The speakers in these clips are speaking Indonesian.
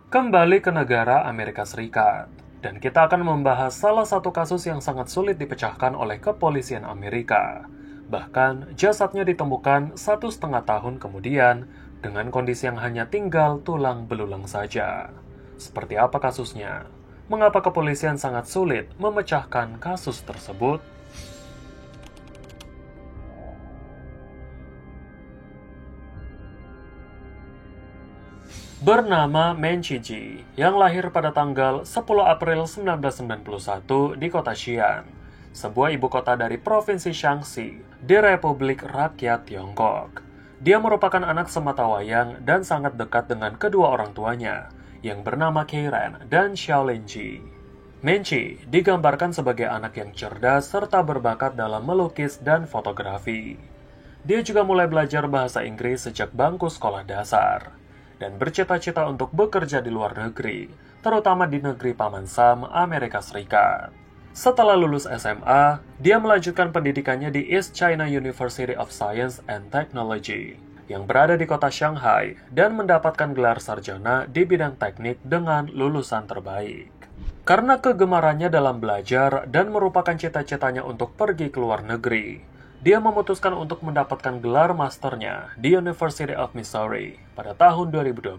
Kembali ke negara Amerika Serikat, dan kita akan membahas salah satu kasus yang sangat sulit dipecahkan oleh kepolisian Amerika. Bahkan, jasadnya ditemukan 1,5 tahun kemudian dengan kondisi yang hanya tinggal tulang belulang saja. Seperti apa kasusnya? Mengapa kepolisian sangat sulit memecahkan kasus tersebut? Bernama Men Chiji, yang lahir pada tanggal 10 April 1991 di kota Xi'an, sebuah ibu kota dari Provinsi Shaanxi, di Republik Rakyat Tiongkok. Dia merupakan anak sematawayang dan sangat dekat dengan kedua orang tuanya, yang bernama Keiran dan Xiaolinji. Menchi digambarkan sebagai anak yang cerdas serta berbakat dalam melukis dan fotografi. Dia juga mulai belajar bahasa Inggris sejak bangku sekolah dasar dan bercita-cita untuk bekerja di luar negeri, terutama di negeri Paman Sam, Amerika Serikat. Setelah lulus SMA, dia melanjutkan pendidikannya di East China University of Science and Technology, yang berada di kota Shanghai, dan mendapatkan gelar sarjana di bidang teknik dengan lulusan terbaik. Karena kegemarannya dalam belajar dan merupakan cita-citanya untuk pergi ke luar negeri, dia memutuskan untuk mendapatkan gelar masternya di University of Missouri pada tahun 2012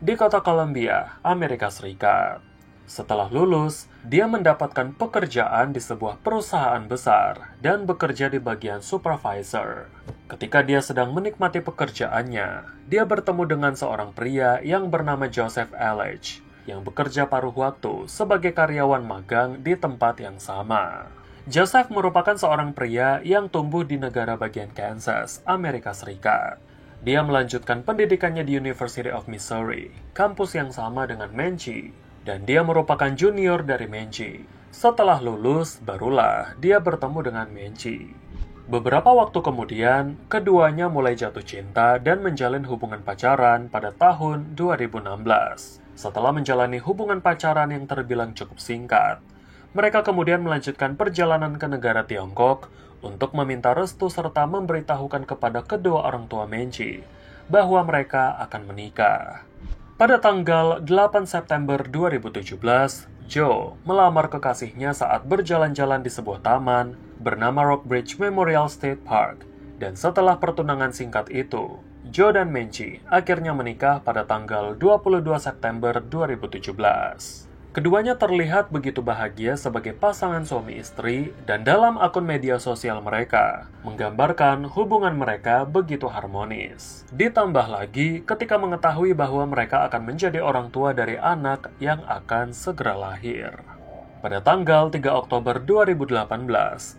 di kota Columbia, Amerika Serikat. Setelah lulus, dia mendapatkan pekerjaan di sebuah perusahaan besar dan bekerja di bagian supervisor. Ketika dia sedang menikmati pekerjaannya, dia bertemu dengan seorang pria yang bernama Joseph Elledge yang bekerja paruh waktu sebagai karyawan magang di tempat yang sama. Joseph merupakan seorang pria yang tumbuh di negara bagian Kansas, Amerika Serikat. Dia melanjutkan pendidikannya di University of Missouri, kampus yang sama dengan Menchi, dan dia merupakan junior dari Menchi. Setelah lulus, barulah dia bertemu dengan Menchi. Beberapa waktu kemudian, keduanya mulai jatuh cinta dan menjalin hubungan pacaran pada tahun 2016. Setelah menjalani hubungan pacaran yang terbilang cukup singkat, mereka kemudian melanjutkan perjalanan ke negara Tiongkok untuk meminta restu serta memberitahukan kepada kedua orang tua Menchi bahwa mereka akan menikah. Pada tanggal 8 September 2017, Joe melamar kekasihnya saat berjalan-jalan di sebuah taman bernama Rockbridge Memorial State Park. Dan setelah pertunangan singkat itu, Joe dan Menchi akhirnya menikah pada tanggal 22 September 2017. Keduanya terlihat begitu bahagia sebagai pasangan suami istri dan dalam akun media sosial mereka menggambarkan hubungan mereka begitu harmonis. Ditambah lagi ketika mengetahui bahwa mereka akan menjadi orang tua dari anak yang akan segera lahir. Pada tanggal 3 Oktober 2018,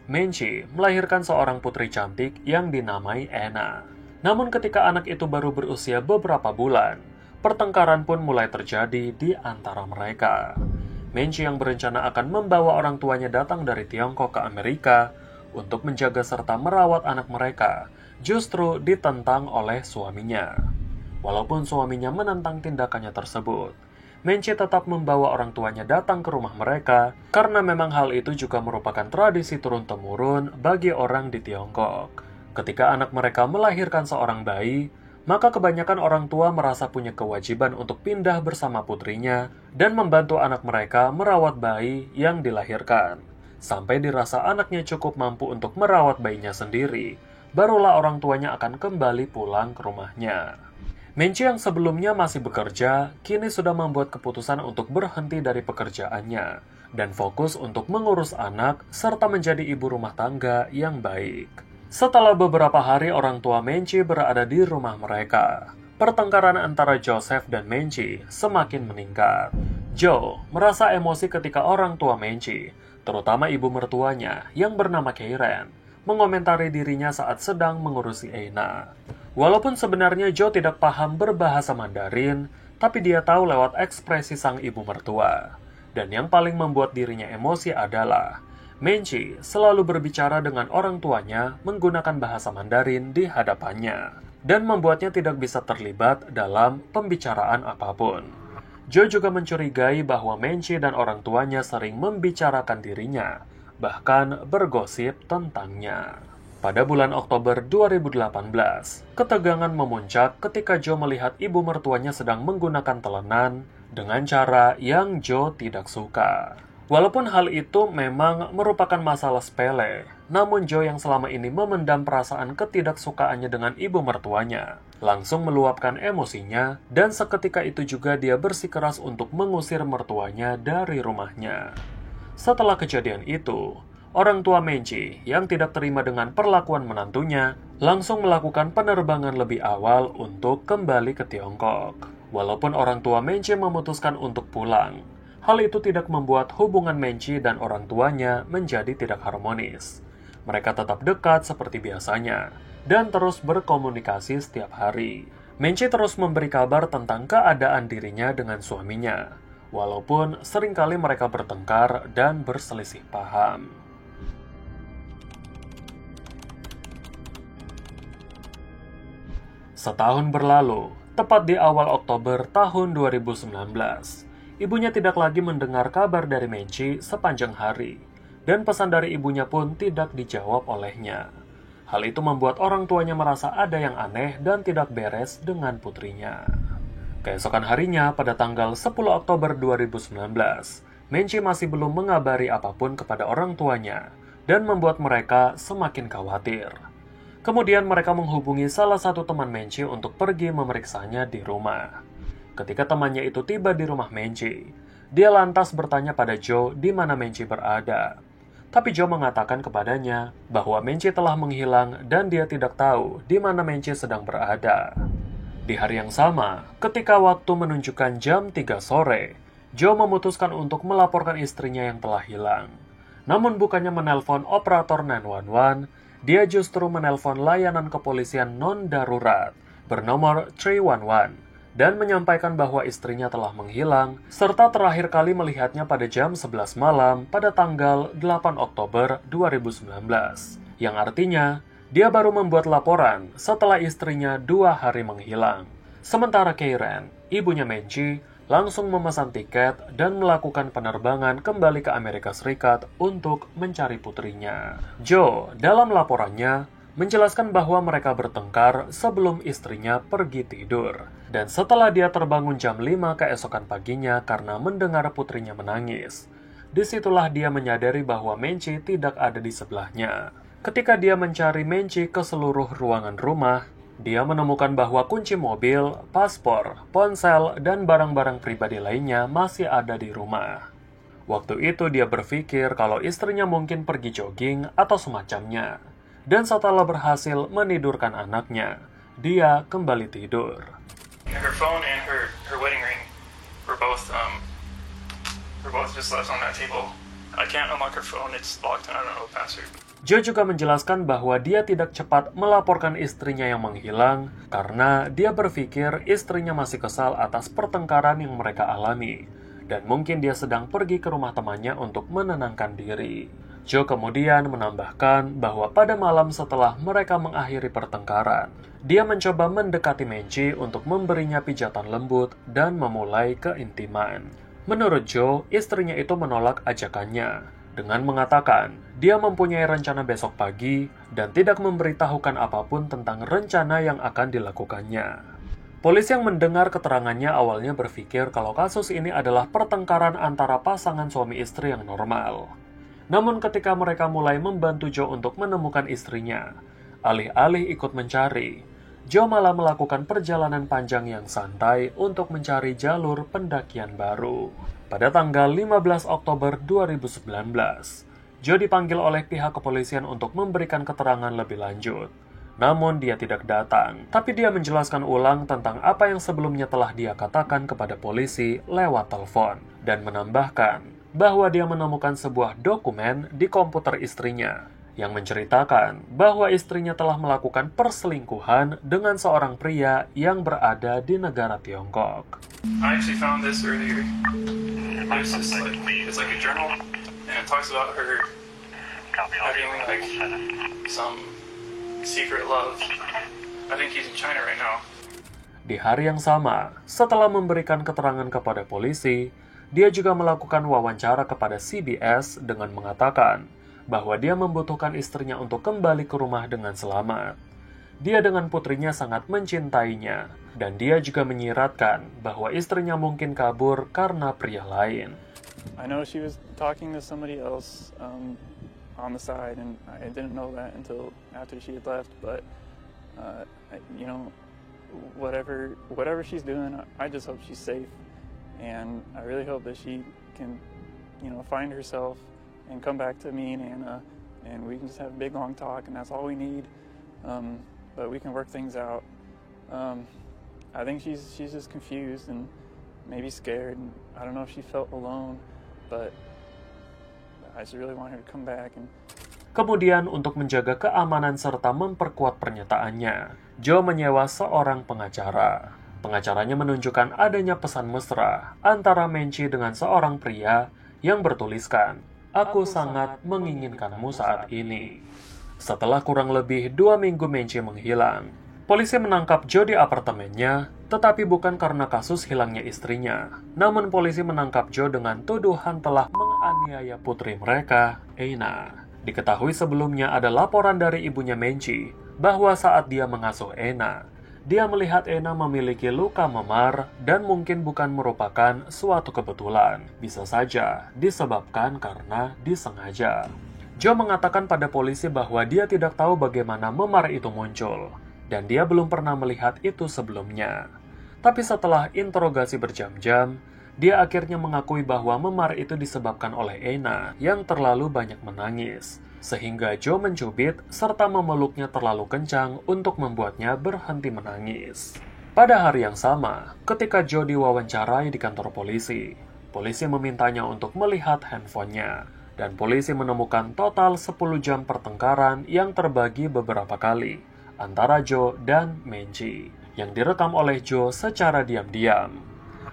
Menchi melahirkan seorang putri cantik yang dinamai Anna. Namun ketika anak itu baru berusia beberapa bulan, pertengkaran pun mulai terjadi di antara mereka. Menchi yang berencana akan membawa orang tuanya datang dari Tiongkok ke Amerika untuk menjaga serta merawat anak mereka, justru ditentang oleh suaminya. Walaupun suaminya menentang tindakannya tersebut, Menchi tetap membawa orang tuanya datang ke rumah mereka karena memang hal itu juga merupakan tradisi turun-temurun bagi orang di Tiongkok. Ketika anak mereka melahirkan seorang bayi, maka kebanyakan orang tua merasa punya kewajiban untuk pindah bersama putrinya dan membantu anak mereka merawat bayi yang dilahirkan. Sampai dirasa anaknya cukup mampu untuk merawat bayinya sendiri, barulah orang tuanya akan kembali pulang ke rumahnya. Menchi yang sebelumnya masih bekerja, kini sudah membuat keputusan untuk berhenti dari pekerjaannya dan fokus untuk mengurus anak serta menjadi ibu rumah tangga yang baik. Setelah beberapa hari orang tua Menchi berada di rumah mereka, pertengkaran antara Joseph dan Menchi semakin meningkat. Joe merasa emosi ketika orang tua Menchi, terutama ibu mertuanya yang bernama Keiran, mengomentari dirinya saat sedang mengurusi Anna. Walaupun sebenarnya Joe tidak paham berbahasa Mandarin, tapi dia tahu lewat ekspresi sang ibu mertua. Dan yang paling membuat dirinya emosi adalah Menchi selalu berbicara dengan orang tuanya menggunakan bahasa Mandarin di hadapannya dan membuatnya tidak bisa terlibat dalam pembicaraan apapun. Joe juga mencurigai bahwa Menchi dan orang tuanya sering membicarakan dirinya, bahkan bergosip tentangnya. Pada bulan Oktober 2018, ketegangan memuncak ketika Joe melihat ibu mertuanya sedang menggunakan telenan dengan cara yang Joe tidak suka. Walaupun hal itu memang merupakan masalah sepele, namun Joe yang selama ini memendam perasaan ketidaksukaannya dengan ibu mertuanya, langsung meluapkan emosinya, dan seketika itu juga dia bersikeras untuk mengusir mertuanya dari rumahnya. Setelah kejadian itu, orang tua Menchi yang tidak terima dengan perlakuan menantunya langsung melakukan penerbangan lebih awal untuk kembali ke Tiongkok. Walaupun orang tua Menchi memutuskan untuk pulang, hal itu tidak membuat hubungan Menchi dan orang tuanya menjadi tidak harmonis. Mereka tetap dekat seperti biasanya dan terus berkomunikasi setiap hari. Menchi terus memberi kabar tentang keadaan dirinya dengan suaminya, walaupun seringkali mereka bertengkar dan berselisih paham. Setahun berlalu, tepat di awal Oktober tahun 2019, ibunya tidak lagi mendengar kabar dari Menchi sepanjang hari, dan pesan dari ibunya pun tidak dijawab olehnya. Hal itu membuat orang tuanya merasa ada yang aneh dan tidak beres dengan putrinya. Keesokan harinya, pada tanggal 10 Oktober 2019, Menchi masih belum mengabari apapun kepada orang tuanya, dan membuat mereka semakin khawatir. Kemudian mereka menghubungi salah satu teman Menchi untuk pergi memeriksanya di rumah. Ketika temannya itu tiba di rumah Menchi, dia lantas bertanya pada Joe di mana Menchi berada. Tapi Joe mengatakan kepadanya bahwa Menchi telah menghilang dan dia tidak tahu di mana Menchi sedang berada. Di hari yang sama, ketika waktu menunjukkan jam 3 sore, Joe memutuskan untuk melaporkan istrinya yang telah hilang. Namun bukannya menelpon operator 911, dia justru menelpon layanan kepolisian non-darurat bernomor 311 dan menyampaikan bahwa istrinya telah menghilang, serta terakhir kali melihatnya pada jam 11 malam pada tanggal 8 Oktober 2019, yang artinya dia baru membuat laporan setelah istrinya 2 hari menghilang. Sementara Karen, ibunya Menchi, langsung memesan tiket dan melakukan penerbangan kembali ke Amerika Serikat untuk mencari putrinya. Joe dalam laporannya menjelaskan bahwa mereka bertengkar sebelum istrinya pergi tidur. Dan setelah dia terbangun jam 5 keesokan paginya karena mendengar putrinya menangis, disitulah dia menyadari bahwa Menchi tidak ada di sebelahnya. Ketika dia mencari Menchi ke seluruh ruangan rumah, dia menemukan bahwa kunci mobil, paspor, ponsel, dan barang-barang pribadi lainnya masih ada di rumah. Waktu itu dia berpikir kalau istrinya mungkin pergi jogging atau semacamnya. Dan setelah berhasil menidurkan anaknya, dia kembali tidur. Her phone and her wedding ring were both just left on that table. I can't unlock her phone, it's locked and I don't know the password. Joe juga menjelaskan bahwa dia tidak cepat melaporkan istrinya yang menghilang karena dia berpikir istrinya masih kesal atas pertengkaran yang mereka alami dan mungkin dia sedang pergi ke rumah temannya untuk menenangkan diri. Joe kemudian menambahkan bahwa pada malam setelah mereka mengakhiri pertengkaran, dia mencoba mendekati Menchi untuk memberinya pijatan lembut dan memulai keintiman. Menurut Joe, istrinya itu menolak ajakannya dengan mengatakan dia mempunyai rencana besok pagi dan tidak memberitahukan apapun tentang rencana yang akan dilakukannya. Polisi yang mendengar keterangannya awalnya berpikir kalau kasus ini adalah pertengkaran antara pasangan suami istri yang normal. Namun ketika mereka mulai membantu Joe untuk menemukan istrinya, alih-alih ikut mencari, Joe malah melakukan perjalanan panjang yang santai untuk mencari jalur pendakian baru. Pada tanggal 15 Oktober 2019, Joe dipanggil oleh pihak kepolisian untuk memberikan keterangan lebih lanjut. Namun dia tidak datang, tapi dia menjelaskan ulang tentang apa yang sebelumnya telah dia katakan kepada polisi lewat telepon, dan menambahkan bahwa dia menemukan sebuah dokumen di komputer istrinya yang menceritakan bahwa istrinya telah melakukan perselingkuhan dengan seorang pria yang berada di negara Tiongkok. I actually found this earlier. It's like a journal, and it talks about her having like some secret love. I think he's in China right now. Di hari yang sama, setelah memberikan keterangan kepada polisi, dia juga melakukan wawancara kepada CBS dengan mengatakan bahwa dia membutuhkan istrinya untuk kembali ke rumah dengan selamat. Dia dengan putrinya sangat mencintainya, dan dia juga menyiratkan bahwa istrinya mungkin kabur karena pria lain. I know she was talking to somebody else on the side, and I didn't know that until after she had left. But you know, whatever she's doing, I just hope she's safe, and I really hope that she can, you know, find herself and come back to me and Anna, and we can just have a big long talk, and that's all we need. But we can work things out. I think she's just confused and maybe scared. And I don't know if she felt alone, but I just really want her to come back. Kemudian untuk menjaga keamanan serta memperkuat pernyataannya, Joe menyewa seorang pengacara. Pengacaranya menunjukkan adanya pesan mesra antara Menchie dengan seorang pria yang bertuliskan, "Aku sangat menginginkanmu saat ini." Setelah kurang lebih 2 minggu Menchie menghilang, polisi menangkap Joe di apartemennya, tetapi bukan karena kasus hilangnya istrinya. Namun polisi menangkap Joe dengan tuduhan telah menganiaya putri mereka, Anna. Diketahui sebelumnya ada laporan dari ibunya Menchie bahwa saat dia mengasuh Anna, dia melihat Anna memiliki luka memar dan mungkin bukan merupakan suatu kebetulan. Bisa saja disebabkan karena disengaja. Joe mengatakan pada polisi bahwa dia tidak tahu bagaimana memar itu muncul, dan dia belum pernah melihat itu sebelumnya. Tapi setelah interogasi berjam-jam, dia akhirnya mengakui bahwa memar itu disebabkan oleh Anna yang terlalu banyak menangis, sehingga Joe mencubit serta memeluknya terlalu kencang untuk membuatnya berhenti menangis. Pada hari yang sama, ketika Joe diwawancarai di kantor polisi, polisi memintanya untuk melihat handphonenya. Dan polisi menemukan total 10 jam pertengkaran yang terbagi beberapa kali antara Joe dan Menchie, yang direkam oleh Joe secara diam-diam.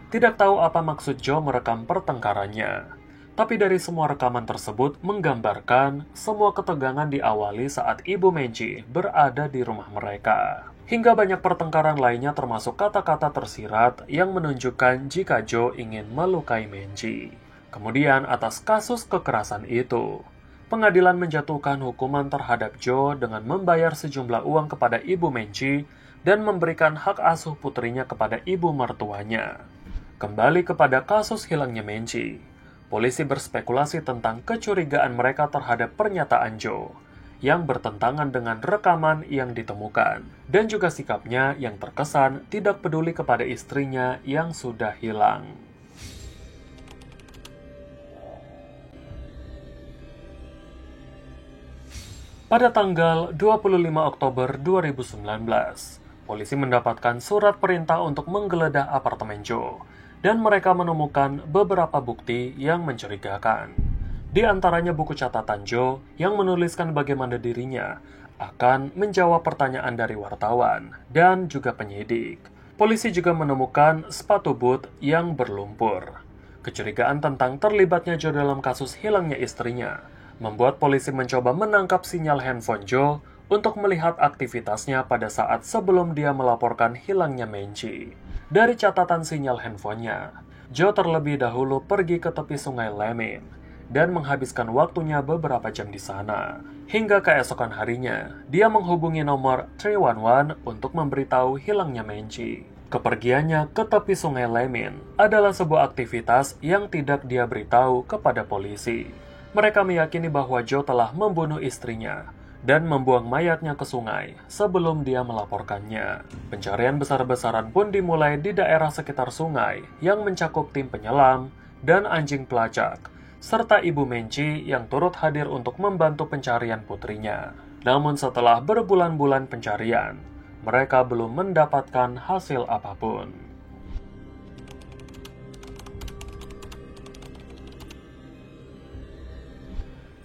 Tidak tahu apa maksud Joe merekam pertengkarannya, tapi dari semua rekaman tersebut menggambarkan semua ketegangan diawali saat ibu Menchie berada di rumah mereka. Hingga banyak pertengkaran lainnya termasuk kata-kata tersirat yang menunjukkan jika Joe ingin melukai Menchie. Kemudian atas kasus kekerasan itu, pengadilan menjatuhkan hukuman terhadap Joe dengan membayar sejumlah uang kepada ibu Menchie dan memberikan hak asuh putrinya kepada ibu mertuanya. Kembali kepada kasus hilangnya Menchie, polisi berspekulasi tentang kecurigaan mereka terhadap pernyataan Joe yang bertentangan dengan rekaman yang ditemukan, dan juga sikapnya yang terkesan tidak peduli kepada istrinya yang sudah hilang. Pada tanggal 25 Oktober 2019, polisi mendapatkan surat perintah untuk menggeledah apartemen Joe, dan mereka menemukan beberapa bukti yang mencurigakan. Di antaranya buku catatan Joe yang menuliskan bagaimana dirinya akan menjawab pertanyaan dari wartawan dan juga penyidik. Polisi juga menemukan sepatu boot yang berlumpur. Kecurigaan tentang terlibatnya Joe dalam kasus hilangnya istrinya membuat polisi mencoba menangkap sinyal handphone Joe untuk melihat aktivitasnya pada saat sebelum dia melaporkan hilangnya Menchie. Dari catatan sinyal handphonenya, Joe terlebih dahulu pergi ke tepi sungai Lemon dan menghabiskan waktunya beberapa jam di sana. Hingga keesokan harinya, dia menghubungi nomor 311 untuk memberitahu hilangnya Menchie. Kepergiannya ke tepi sungai Lemon adalah sebuah aktivitas yang tidak dia beritahu kepada polisi. Mereka meyakini bahwa Joe telah membunuh istrinya dan membuang mayatnya ke sungai sebelum dia melaporkannya. Pencarian besar-besaran pun dimulai di daerah sekitar sungai yang mencakup tim penyelam dan anjing pelacak, serta ibu Menchie yang turut hadir untuk membantu pencarian putrinya. Namun setelah berbulan-bulan pencarian, mereka belum mendapatkan hasil apapun.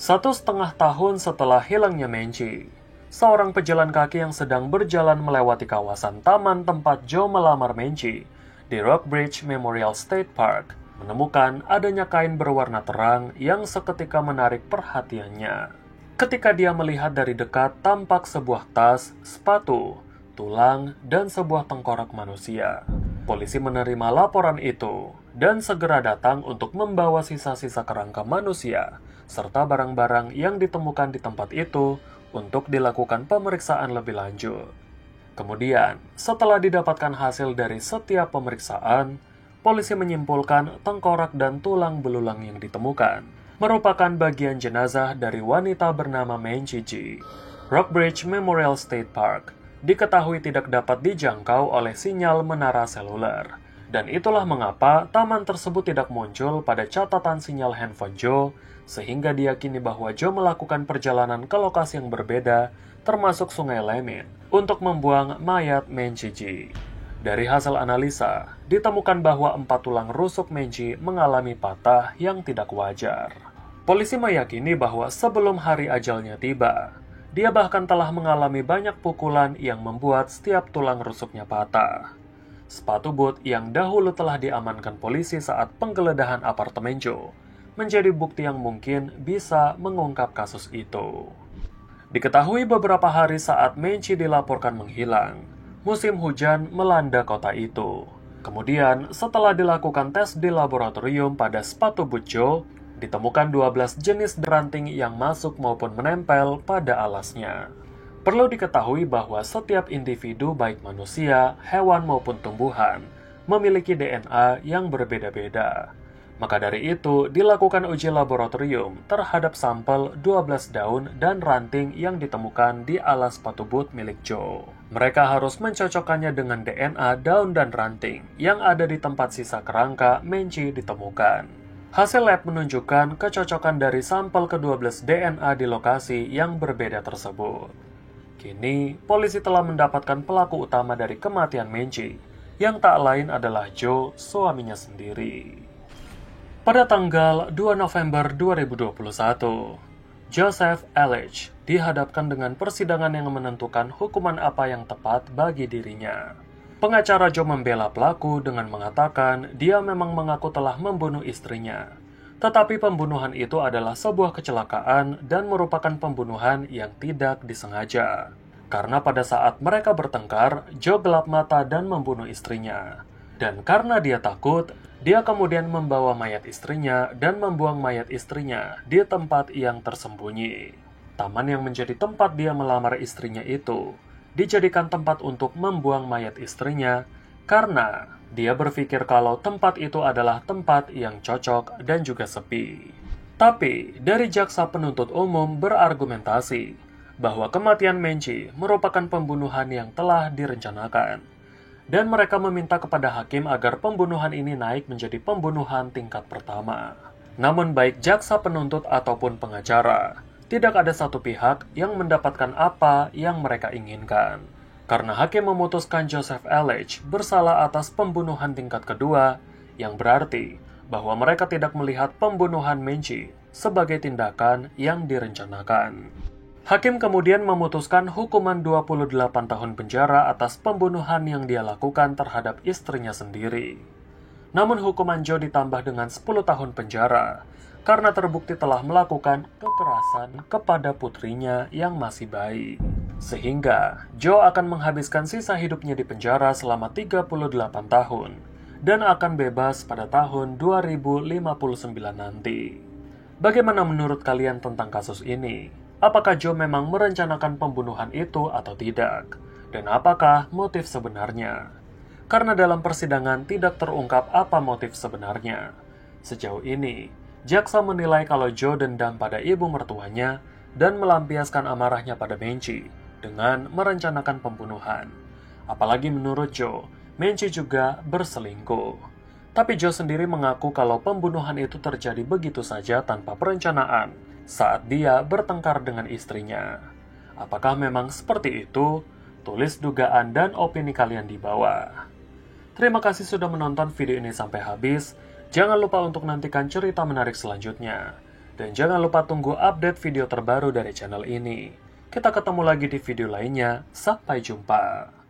Satu setengah tahun setelah hilangnya Menchie, seorang pejalan kaki yang sedang berjalan melewati kawasan taman tempat Joe melamar Menchie di Rockbridge Memorial State Park menemukan adanya kain berwarna terang yang seketika menarik perhatiannya. Ketika dia melihat dari dekat, tampak sebuah tas, sepatu, tulang, dan sebuah tengkorak manusia. Polisi menerima laporan itu dan segera datang untuk membawa sisa-sisa kerangka manusia serta barang-barang yang ditemukan di tempat itu untuk dilakukan pemeriksaan lebih lanjut. Kemudian, setelah didapatkan hasil dari setiap pemeriksaan, polisi menyimpulkan tengkorak dan tulang belulang yang ditemukan merupakan bagian jenazah dari wanita bernama Menchie G. Rockbridge Memorial State Park diketahui tidak dapat dijangkau oleh sinyal menara seluler. Dan itulah mengapa taman tersebut tidak muncul pada catatan sinyal handphone Joe, sehingga diyakini bahwa Joe melakukan perjalanan ke lokasi yang berbeda, termasuk Sungai Lemhin, untuk membuang mayat Menchie G. Dari hasil analisa, ditemukan bahwa 4 tulang rusuk Menchie mengalami patah yang tidak wajar. Polisi meyakini bahwa sebelum hari ajalnya tiba, dia bahkan telah mengalami banyak pukulan yang membuat setiap tulang rusuknya patah. Sepatu boot yang dahulu telah diamankan polisi saat penggeledahan apartemen Joe menjadi bukti yang mungkin bisa mengungkap kasus itu. Diketahui beberapa hari saat Menchie dilaporkan menghilang, musim hujan melanda kota itu. Kemudian, setelah dilakukan tes di laboratorium pada sepatu boot Joe, ditemukan 12 jenis ranting yang masuk maupun menempel pada alasnya. Perlu diketahui bahwa setiap individu baik manusia, hewan maupun tumbuhan memiliki DNA yang berbeda-beda. Maka dari itu, dilakukan uji laboratorium terhadap sampel 12 daun dan ranting yang ditemukan di alas sepatu boot milik Joe. Mereka harus mencocokkannya dengan DNA daun dan ranting yang ada di tempat sisa kerangka Menchie ditemukan. Hasil lab menunjukkan kecocokan dari sampel ke-12 DNA di lokasi yang berbeda tersebut. Kini, polisi telah mendapatkan pelaku utama dari kematian Menchie, yang tak lain adalah Joe, suaminya sendiri. Pada tanggal 2 November 2021, Joseph Elledge dihadapkan dengan persidangan yang menentukan hukuman apa yang tepat bagi dirinya. Pengacara Joe membela pelaku dengan mengatakan dia memang mengaku telah membunuh istrinya. Tetapi pembunuhan itu adalah sebuah kecelakaan dan merupakan pembunuhan yang tidak disengaja. Karena pada saat mereka bertengkar, Joe gelap mata dan membunuh istrinya. Dan karena dia takut, dia kemudian membawa mayat istrinya dan membuang mayat istrinya di tempat yang tersembunyi. Taman yang menjadi tempat dia melamar istrinya itu dijadikan tempat untuk membuang mayat istrinya karena dia berpikir kalau tempat itu adalah tempat yang cocok dan juga sepi. Tapi, dari jaksa penuntut umum berargumentasi bahwa kematian Menchie merupakan pembunuhan yang telah direncanakan. Dan mereka meminta kepada hakim agar pembunuhan ini naik menjadi pembunuhan tingkat pertama. Namun baik jaksa penuntut ataupun pengacara, tidak ada satu pihak yang mendapatkan apa yang mereka inginkan. Karena hakim memutuskan Joseph Elledge bersalah atas pembunuhan tingkat kedua, yang berarti bahwa mereka tidak melihat pembunuhan Menchie sebagai tindakan yang direncanakan. Hakim kemudian memutuskan hukuman 28 tahun penjara atas pembunuhan yang dia lakukan terhadap istrinya sendiri. Namun hukuman Joe ditambah dengan 10 tahun penjara karena terbukti telah melakukan kekerasan kepada putrinya yang masih bayi. Sehingga Joe akan menghabiskan sisa hidupnya di penjara selama 38 tahun dan akan bebas pada tahun 2059 nanti. Bagaimana menurut kalian tentang kasus ini? Apakah Joe memang merencanakan pembunuhan itu atau tidak? Dan apakah motif sebenarnya? Karena dalam persidangan tidak terungkap apa motif sebenarnya. Sejauh ini, jaksa menilai kalau Joe dendam pada ibu mertuanya dan melampiaskan amarahnya pada Menchie dengan merencanakan pembunuhan. Apalagi menurut Joe, Menchie juga berselingkuh. Tapi Joe sendiri mengaku kalau pembunuhan itu terjadi begitu saja tanpa perencanaan saat dia bertengkar dengan istrinya. Apakah memang seperti itu? Tulis dugaan dan opini kalian di bawah. Terima kasih sudah menonton video ini sampai habis. Jangan lupa untuk nantikan cerita menarik selanjutnya. Dan jangan lupa tunggu update video terbaru dari channel ini. Kita ketemu lagi di video lainnya. Sampai jumpa.